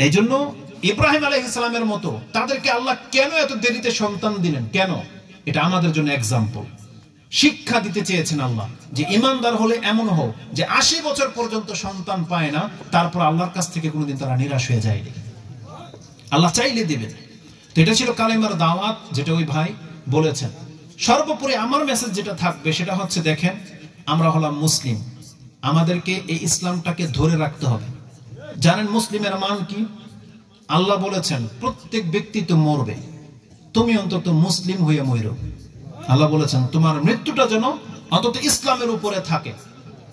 এই জন্য ইব্রাহিম আলাইহিস সালামের মতো তাদেরকে আল্লাহ কেন এত দেরিতে সন্তান দিলেন, কেন? এটা আমাদের জন্য এক্সাম্পল, শিক্ষা দিতে চেয়েছেন আল্লাহ যে ইমানদার হলে এমন হোক যে 80 বছর পর্যন্ত সন্তান পায় না, তারপর আল্লাহর কাছ থেকে কোনোদিন তারা নিরাশ হয়ে যায়নি, আল্লাহ চাইলে দিবেন। তো এটা ছিল কালেমার দাওয়াত, যেটা ওই ভাই বলেছেন। সর্বোপরি আমার মেসেজ যেটা থাকবে সেটা হচ্ছে, দেখেন আমরা হলাম মুসলিম, আমাদেরকে এই ইসলামটাকে ধরে রাখতে হবে। জানেন মুসলিমের মান কি? আল্লাহ বলেছেন প্রত্যেক ব্যক্তি তো মরবে, তুমি অন্তত মুসলিম হয়ে মরো। আল্লাহ বলেছেন তোমার মৃত্যুটা যেন অন্তত ইসলামের উপরে থাকে।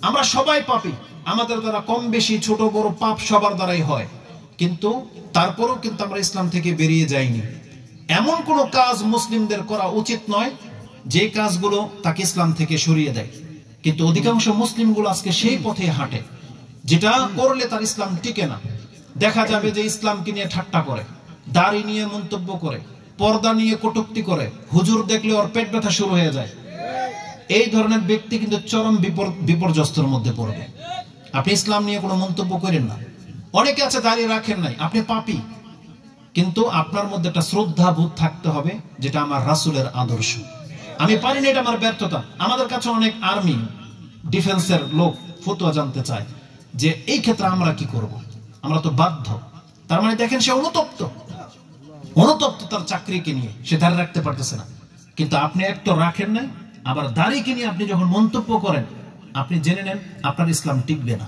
আমরা সবাই পাপী, আমাদের দ্বারা কম বেশি ছোট বড় পাপ সবার দ্বারাই হয়, কিন্তু তারপরেও কিন্তু আমরা ইসলাম থেকে বেরিয়ে যাইনি। এমন কোনো কাজ মুসলিমদের করা উচিত নয় যে কাজগুলো তাকে ইসলাম থেকে সরিয়ে দেয়, কিন্তু অধিকাংশ মুসলিমগুলো আজকে সেই পথে হাঁটে যেটা করলে তার ইসলাম টিকে না। দেখা যাবে যে ইসলামকে নিয়ে ঠাট্টা করে, দাড়ি নিয়ে মন্তব্য করে, পর্দা নিয়ে কটূক্তি করে, হুজুর দেখলে ওর পেট ব্যথা শুরু হয়ে যায়। এই ধরনের ব্যক্তি কিন্তু চরম বিপর্যস্তর মধ্যে পড়বে। আপনি ইসলাম নিয়ে কোনো মন্তব্য করেন না। অনেকে আছে দাড়ি রাখেন নাই, আপনি পাপী, কিন্তু আপনার মধ্যে একটা শ্রদ্ধা বোধ থাকতে হবে যেটা আমার রাসূলের আদর্শ। আমি পারি না, এটা আমার ব্যর্থতা। আমাদের কাছে অনেক আর্মি ডিফেন্সের লোক ফতোয়া জানতে চায় যে এই ক্ষেত্রে আমরা কি করব, আমরা তো বাধ্য। তার মানে দেখেন সে অনুতপ্ত তার চাকরিকে নিয়ে, সে দাঁড়িয়ে রাখতে পারতেছে না। কিন্তু আপনি একটা রাখেন নাই, আবার দাড়িকে নিয়ে আপনি যখন মন্তব্য করেন, আপনি জেনে নেন আপনার ইসলাম টিকবে না।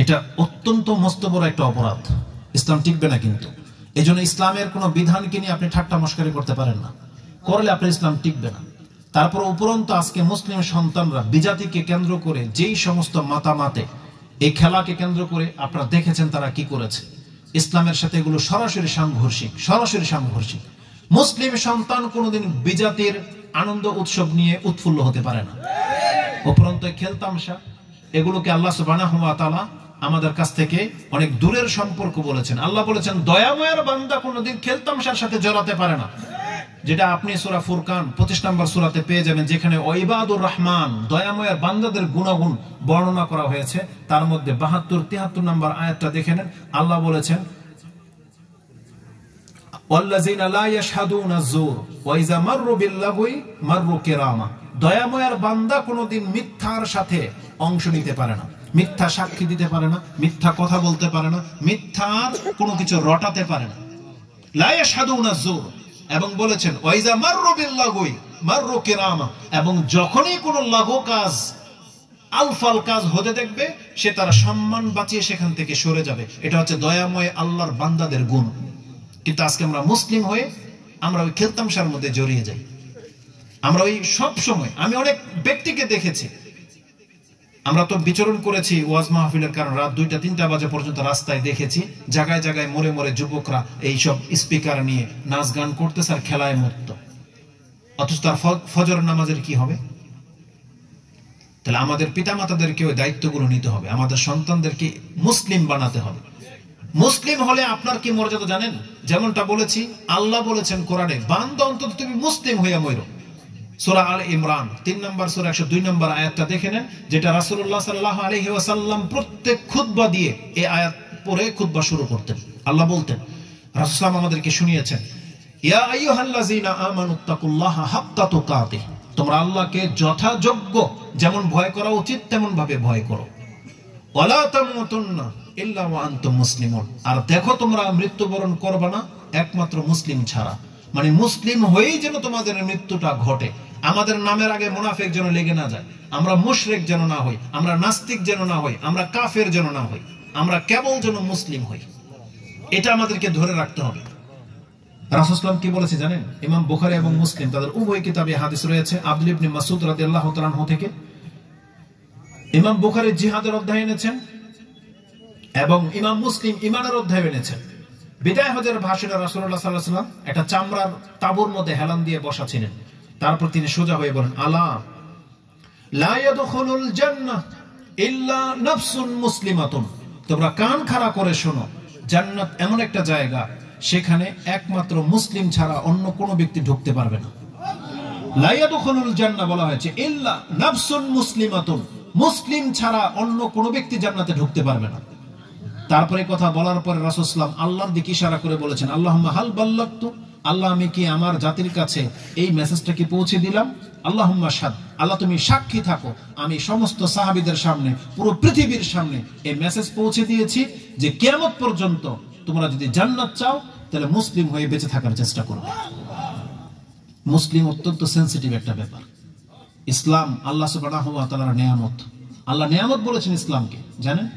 এটা অত্যন্ত মস্ত বড় একটা অপরাধ, ইসলাম টিকবে না। কিন্তু এই জন্য ইসলামের কোনো বিধানকে নিয়ে আপনি ঠাট্টা মশকারি করতে পারেন না, করলে আপনার ইসলাম টিকবে না। তারপর উপরন্তু আজকে মুসলিম সন্তানরা বিজাতিকে কেন্দ্র করে যেই সমস্ত মাতামাতে, এই খেলাকে কেন্দ্র করে আপনারা দেখেছেন তারা কি করেছে, ইসলামের সাথে এগুলো সরাসরি সাংঘর্ষিক। মুসলিম সন্তান কোনোদিন বিজাতির আনন্দ উৎসব নিয়ে উৎফুল্ল হতে পারে না। উপরন্তু খেলতামশা এগুলোকে আল্লাহ সুবহানাহু ওয়া তাআলা আমাদের কাছ থেকে অনেক দূরের সম্পর্ক বলেছেন। আল্লাহ বলেছেন দয়াময়ের বান্দা কোনোদিন খেলতামশার সাথে জড়াতে পারে না, যেটা আপনি সূরা ফুরকান 25 নম্বর সূরাতে পেয়ে যাবেন, যেখানে ইবাদুর রহমান দয়াময়ের বান্দাদের গুণাগুণ বর্ণনা করা হয়েছে। তার মধ্যে 72-73 নম্বর আয়াতটা দেখে নেন। আল্লাহ বলেছেন ওয়াল্লাযিনা লা ইয়াশহাদুনা আয-যুর ওয়া ইযা মাররু বিল-লাগwi মাররু কিরামা। দয়াময়ের বান্দা কোনোদিন মিথ্যার সাথে অংশ নিতে পারে না, মিথ্যা সাক্ষী দিতে পারে না, মিথ্যা কথা বলতে পারে না, মিথ্যার কোনো কিছু রটাতে পারে না। লা ইয়াশহাদুনা আয-যুর, এবং বলেছেন ওয়াইজা মাররু বিল-লাগwi মাররু কিরামা, এবং যখনই কোনো লাগু কাজ আলফাল কাজ হতে দেখবে সে তার সম্মান বাঁচিয়ে সেখান থেকে সরে যাবে। এটা হচ্ছে দয়াময় আল্লাহর বান্দাদের গুণ। কিন্তু আজকে আমরা মুসলিম হয়ে আমরা ওই খেলতামশার মধ্যে জড়িয়ে যাই। আমরা ওই সব সময়, আমি অনেক ব্যক্তিকে দেখেছি, আমরা তো বিচরণ করেছি ওয়াজ মাহফিলের কারণ রাত 2টা-3টা বাজে পর্যন্ত রাস্তায় দেখেছি জায়গায় জায়গায় মরে মরে যুবকরা এইসব স্পিকার নিয়ে নাচ গান করতেছে আর খেলায় মত্ত। অথচ তার ফজর নামাজের কি হবে? তাহলে আমাদের পিতামাতাদেরকে ওই দায়িত্বগুলো নিতে হবে, আমাদের সন্তানদেরকে মুসলিম বানাতে হবে। মুসলিম হলে আপনার কি মর্যাদা জানেন? যেমনটা বলেছি, আল্লাহ বলেছেন কোরআনে, বান্দা অন্তত তুমি মুসলিম হইয়া মরো। সূরা আল ইমরান 3 নম্বর সূরা 102 নম্বর আয়াতটা দেখে নেন, যেটা রাসূলুল্লাহ সাল্লাল্লাহু আলাইহি ওয়াসাল্লাম প্রত্যেক খুতবা দিয়ে এই আয়াত পড়ে খুতবা শুরু করতেন। আল্লাহ বলতেন, রাসূল সাল্লাল্লাহু আমাদেরকে শুনিয়েছেন, ইয়া আইয়ুহাল্লাযীনা আমানুত্তাকুল্লাহা হাক্কা তুকাতিহ, তোমরা আল্লাহকে যথাযোগ্য যেমন ভয় করা উচিত তেমন ভাবে ভয় করো। ওয়ালা তামুতুন্না ইল্লা ওয়া আনতুম মুসলিমুন, আর দেখো তোমরা মৃত্যুবরণ করবে না একমাত্র মুসলিম ছাড়া। মানে মুসলিম হয়েই যেন তোমাদের মৃত্যুটা ঘটে। আমাদের নামের আগে মুনাফিক যেন লেগে না যায়, আমরা মুশরিক যেন না হই, আমরা নাস্তিক যেন না হই, আমরা কাফের যেন না হই, আমরা কেবল যেন মুসলিম হই। এটা আমাদেরকে ধরে রাখতে হবে। রাসূল সাল্লাল্লাহু আলাইহি ওয়াসাল্লাম কি বলেছে জানেন? ইমাম বুখারী এবং মুসলিম তাদের উভয় কিতাবে হাদিস রয়েছে আব্দুল্লাহ ইবনে মাসউদ রাদিয়াল্লাহু তাআলা আনহু থেকে। ইমাম বুখারী জিহাদের অধ্যায় এনেছেন এবং ইমাম মুসলিম ঈমানের অধ্যায় এনেছেন। বিদায় হজের ভাষণে রাসূলুল্লাহ সাল্লাল্লাহু আলাইহি ওয়াসাল্লাম একটা চামড়ার তাঁবুর মধ্যে হেলান দিয়ে বসা ছিলেন। তারপর তিনি সোজা হয়ে বলেন, আলা লা ইয়াদখুলুল জান্নাহ ইল্লা নাফসুন মুসলিমাতুন, তোমরা কান খাড়া করে শোনো, জান্নাত এমন একটা জায়গা সেখানে একমাত্র মুসলিম ছাড়া অন্য কোনো ব্যক্তি ঢুকতে পারবে না। লা ইয়াদখুলুল জান্নাহ বলা হয়েছে ইল্লা নাফসুন মুসলিমাতুন, মুসলিম ছাড়া অন্য কোনো ব্যক্তি জান্নাতে ঢুকতে পারবে না। তারপরে কথা বলার পরে রাসূল সাল্লাল্লাহু আলাইহি ওয়াসাল্লাম আল্লাহর দিকে ইশারা করে বলেছেন, আল্লাহুম্মা হাল বাল্লাগতু, আল্লাহ আমি কি আমার জাতির কাছে এই মেসেজটা কি পৌঁছে দিলাম? আল্লাহুম্মা শাহাদ, আল্লাহ তুমি সাক্ষী থাকো, আমি সমস্ত সাহাবীদের সামনে, পুরো পৃথিবীর সামনে এই মেসেজ পৌঁছে দিয়েছি যে কিয়ামত পর্যন্ত তোমরা যদি জান্নাত চাও তাহলে মুসলিম হয়ে বেঁচে থাকার চেষ্টা করবে। মুসলিম অত্যন্ত সেনসিটিভ একটা ব্যাপার। ইসলাম আল্লাহ সুবহানাহু ওয়া তাআলার নিয়ামত। আল্লাহ নিয়ামত বলেছেন ইসলামকে, জানেন?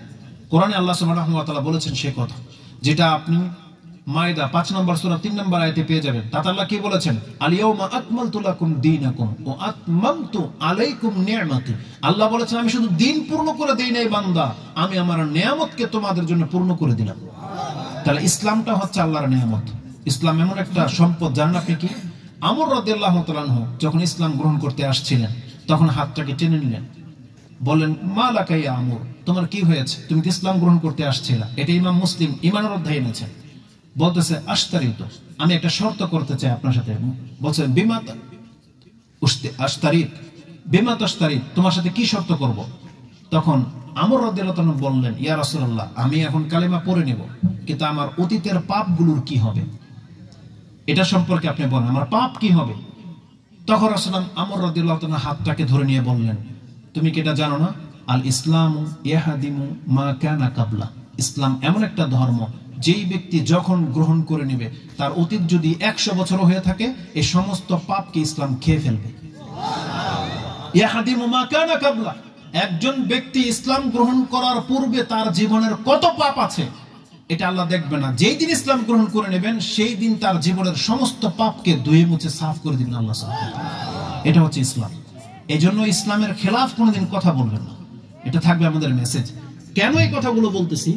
কোরআনে আল্লাহ সুবহানাহু ওয়া তাআলা বলেছেন সেই কথা, যেটা আপনি মায়দা 5 নম্বর সূরা 3 নম্বর আয়াতে পেয়ে যাবেন। তাতে আল্লাহ কি বলেছেন? আল ইয়াউমা আকমালতু লাকুম দীনাকুম ওয়া আতমামতু আলাইকুম নি'মাতি। আল্লাহ বলেছেন আমি শুধু দিন পূর্ণ করে দেই নাই বান্দা, আমি আমার নিয়ামতকে তোমাদের জন্য পূর্ণ করে দিলাম। তাহলে ইসলামটা হচ্ছে আল্লাহর নিয়ামত। ইসলাম এমন একটা সম্পদ, জানেন আপনি কি? আমর রাদিয়াল্লাহু তাআলা আনহু যখন ইসলাম গ্রহণ করতে আসছিলেন তখন হাতটাকে টেনে নিলেন, বলেন মা লাকা ইয়া আমর, তোমার কি হয়েছে? তুমি তো ইসলাম গ্রহণ করতে আসছিলা। এটা ইমাম মুসলিম ঈমানের অধ্যায়ে এনেছেন। বলতেছে আশতারিত, আমি একটা শর্ত করতে চাই আপনার সাথে। বলছে বিমা আশতারিত, বিমা তাশতারিত, তোমার সাথে কি শর্ত করব? তখন আমর রাদিয়াল্লাহু তাআলা বললেন, ইয়া রাসূলুল্লাহ, আমি এখন কালেমা পড়ে নেব, কিন্তু আমার অতীতের পাপগুলোর কি হবে এটা সম্পর্কে আপনি বলেন, আমার পাপ কি হবে? তখন রাসূলুল্লাহ আমর রাদিয়াল্লাহু তাআলা হাতটাকে ধরে নিয়ে বললেন, তুমি কি এটা জানো না? আল ইসলামু ইয়াহদিমু মা কানা কাবলা। ইসলাম এমন একটা ধর্ম, যেই ব্যক্তি যখন গ্রহণ করে নেবে তার অতীত যদি 100 বছর হয়ে থাকে, এই সমস্ত পাপকে ইসলাম খেয়ে ফেলবে। ইয়াহদিমু মা কানা কাবলা, একজন ব্যক্তি ইসলাম গ্রহণ করার পূর্বে তার জীবনের কত পাপ আছে এটা আল্লাহ দেখবে না। যেই দিন ইসলাম গ্রহণ করে নেবেন সেই দিন তার জীবনের সমস্ত পাপকে ধুয়ে মুছে সাফ করে দিবেন আল্লাহ সুবহানাহু ওয়া তাআলা। এটা হচ্ছে ইসলাম। এই জন্য ইসলামের খেলাফ কোনোদিন কথা বলবেন না, এটা থাকবে আমাদের মেসেজ। কেন এই কথাগুলো বলতেছি?